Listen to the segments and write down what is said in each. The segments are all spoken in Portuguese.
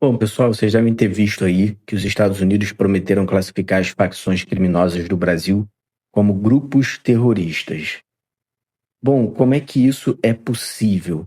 Bom, pessoal, vocês devem ter visto aí que os Estados Unidos prometeram classificar as facções criminosas do Brasil como grupos terroristas. Bom, como é que isso é possível?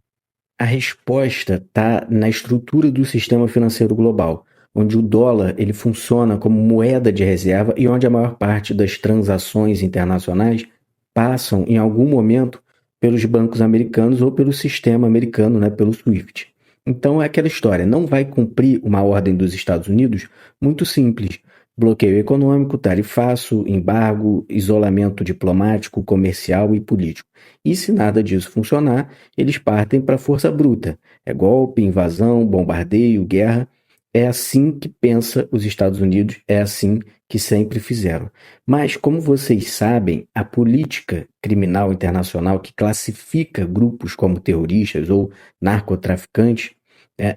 A resposta está na estrutura do sistema financeiro global, onde o dólar ele funciona como moeda de reserva e onde a maior parte das transações internacionais passam em algum momento pelos bancos americanos ou pelo sistema americano, né, pelo SWIFT. Então é aquela história, não vai cumprir uma ordem dos Estados Unidos muito simples. Bloqueio econômico, tarifaço, embargo, isolamento diplomático, comercial e político. E se nada disso funcionar, eles partem para a força bruta. É golpe, invasão, bombardeio, guerra. É assim que pensa os Estados Unidos, é assim que sempre fizeram. Mas, como vocês sabem, a política criminal internacional que classifica grupos como terroristas ou narcotraficantes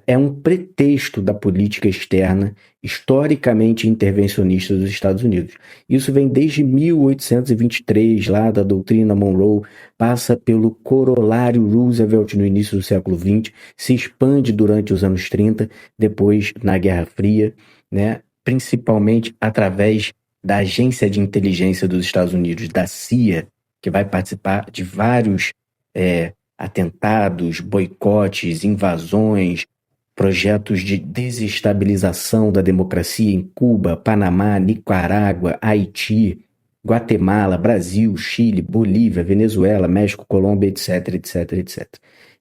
é um pretexto da política externa historicamente intervencionista dos Estados Unidos. Isso vem desde 1823, lá da doutrina Monroe, passa pelo corolário Roosevelt no início do século XX, se expande durante os anos 30, depois na Guerra Fria, né? Principalmente através da Agência de Inteligência dos Estados Unidos, da CIA, que vai participar de vários atentados, boicotes, invasões, projetos de desestabilização da democracia em Cuba, Panamá, Nicarágua, Haiti, Guatemala, Brasil, Chile, Bolívia, Venezuela, México, Colômbia, etc, etc, etc.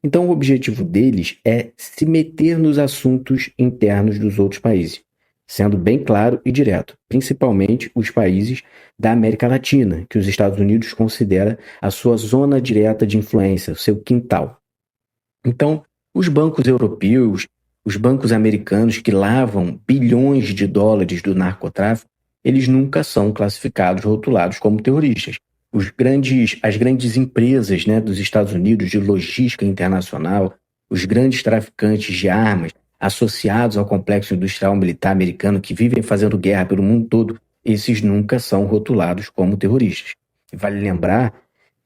Então, o objetivo deles é se meter nos assuntos internos dos outros países, sendo bem claro e direto, principalmente os países da América Latina, que os Estados Unidos considera a sua zona direta de influência, o seu quintal. Então, os bancos europeus, os bancos americanos que lavam bilhões de dólares do narcotráfico, eles nunca são classificados, rotulados como terroristas. As grandes empresas, né, dos Estados Unidos de logística internacional, os grandes traficantes de armas associados ao complexo industrial militar americano que vivem fazendo guerra pelo mundo todo, esses nunca são rotulados como terroristas. Vale lembrar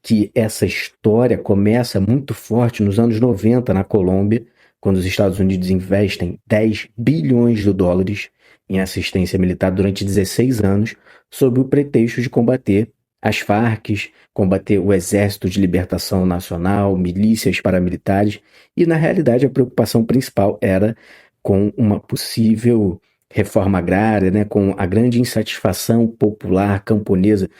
que essa história começa muito forte nos anos 90 na Colômbia, quando os Estados Unidos investem 10 bilhões de dólares em assistência militar durante 16 anos, sob o pretexto de combater as Farc, combater o Exército de Libertação Nacional, milícias paramilitares, e na realidade a preocupação principal era com uma possível reforma agrária, né, com a grande insatisfação popular camponesa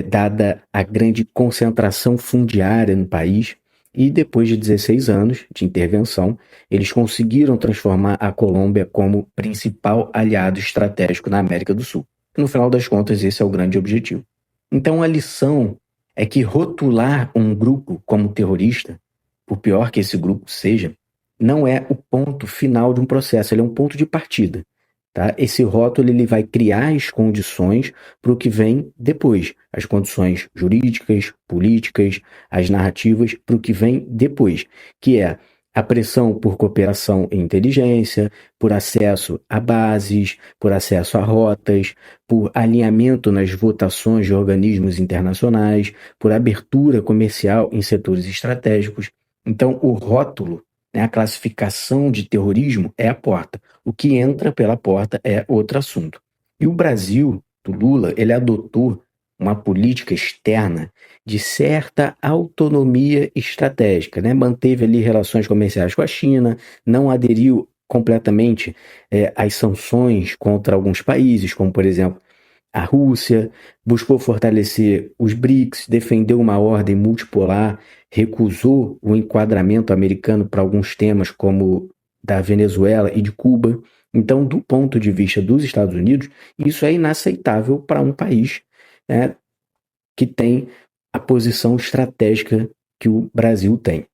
dada a grande concentração fundiária no país, e depois de 16 anos de intervenção, eles conseguiram transformar a Colômbia como principal aliado estratégico na América do Sul. No final das contas, esse é o grande objetivo. Então, a lição é que rotular um grupo como terrorista, por pior que esse grupo seja, não é o ponto final de um processo, ele é um ponto de partida. Tá? Esse rótulo ele vai criar as condições para o que vem depois, as condições jurídicas, políticas, as narrativas para o que vem depois, que é a pressão por cooperação em inteligência, por acesso a bases, por acesso a rotas, por alinhamento nas votações de organismos internacionais, por abertura comercial em setores estratégicos. Então, o rótulo, né, a classificação de terrorismo é a porta. O que entra pela porta é outro assunto. E o Brasil, do Lula, ele adotou uma política externa de certa autonomia estratégica, né? Manteve ali relações comerciais com a China, não aderiu completamente às sanções contra alguns países, como por exemplo a Rússia, buscou fortalecer os BRICS, defendeu uma ordem multipolar, recusou o enquadramento americano para alguns temas como da Venezuela e de Cuba. Então, do ponto de vista dos Estados Unidos, isso é inaceitável para um país, né, que tem a posição estratégica que o Brasil tem.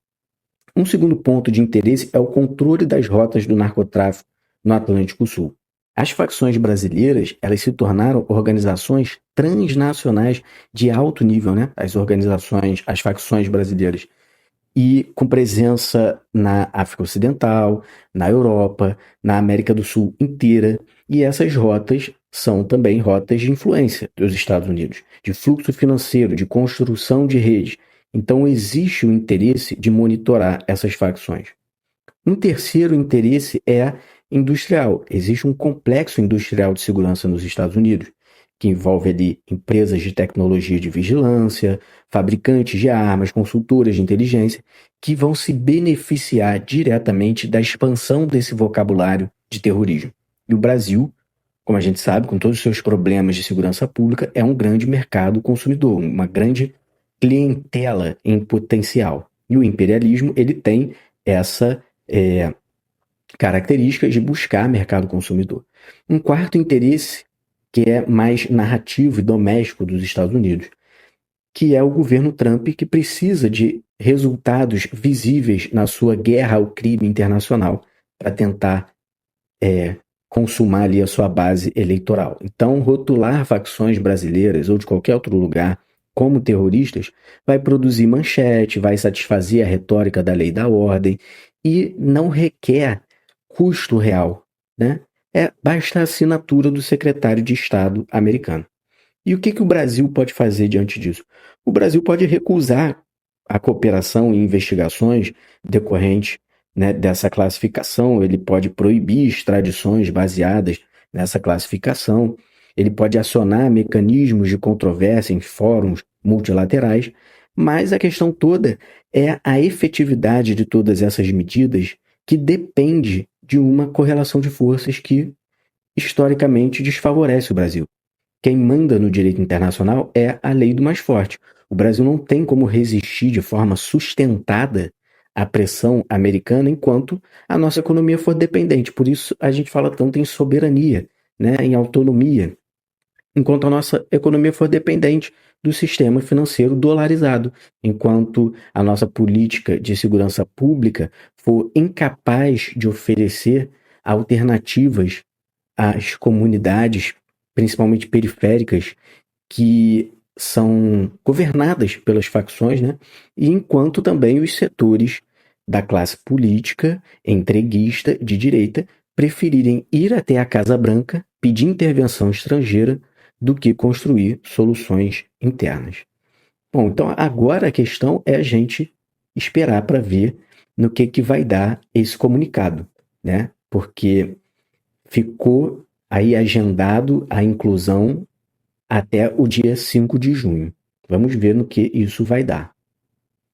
Um segundo ponto de interesse é o controle das rotas do narcotráfico no Atlântico Sul. As facções brasileiras, elas se tornaram organizações transnacionais de alto nível, né? As facções brasileiras, e com presença na África Ocidental, na Europa, na América do Sul inteira. E essas rotas são também rotas de influência dos Estados Unidos, de fluxo financeiro, de construção de redes. Então existe o interesse de monitorar essas facções. Um terceiro interesse é industrial. Existe um complexo industrial de segurança nos Estados Unidos, que envolve ali empresas de tecnologia de vigilância, fabricantes de armas, consultoras de inteligência, que vão se beneficiar diretamente da expansão desse vocabulário de terrorismo. E o Brasil, como a gente sabe, com todos os seus problemas de segurança pública, é um grande mercado consumidor, uma grande clientela em potencial. E o imperialismo, ele tem essa característica de buscar mercado consumidor. Um quarto interesse, que é mais narrativo e doméstico dos Estados Unidos, que é o governo Trump, que precisa de resultados visíveis na sua guerra ao crime internacional para tentar consumar ali a sua base eleitoral. Então, rotular facções brasileiras ou de qualquer outro lugar como terroristas vai produzir manchete, vai satisfazer a retórica da lei e da ordem e não requer custo real, né? Basta a assinatura do secretário de Estado americano. E o que o Brasil pode fazer diante disso? O Brasil pode recusar a cooperação em investigações decorrentes, né, dessa classificação, ele pode proibir extradições baseadas nessa classificação, ele pode acionar mecanismos de controvérsia em fóruns multilaterais, mas a questão toda é a efetividade de todas essas medidas que depende de uma correlação de forças que historicamente desfavorece o Brasil. Quem manda no direito internacional é a lei do mais forte. O Brasil não tem como resistir de forma sustentada à pressão americana enquanto a nossa economia for dependente. Por isso a gente fala tanto em soberania, né, em autonomia. Enquanto a nossa economia for dependente do sistema financeiro dolarizado, enquanto a nossa política de segurança pública for incapaz de oferecer alternativas às comunidades, principalmente periféricas, que são governadas pelas facções, né? E enquanto também os setores da classe política entreguista de direita preferirem ir até a Casa Branca pedir intervenção estrangeira do que construir soluções internas. Bom, então agora a questão é a gente esperar para ver no que vai dar esse comunicado, né? Porque ficou aí agendado a inclusão até o dia 5 de junho. Vamos ver no que isso vai dar.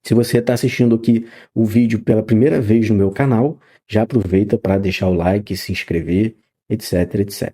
Se você está assistindo aqui o vídeo pela primeira vez no meu canal, já aproveita para deixar o like, se inscrever, etc, etc.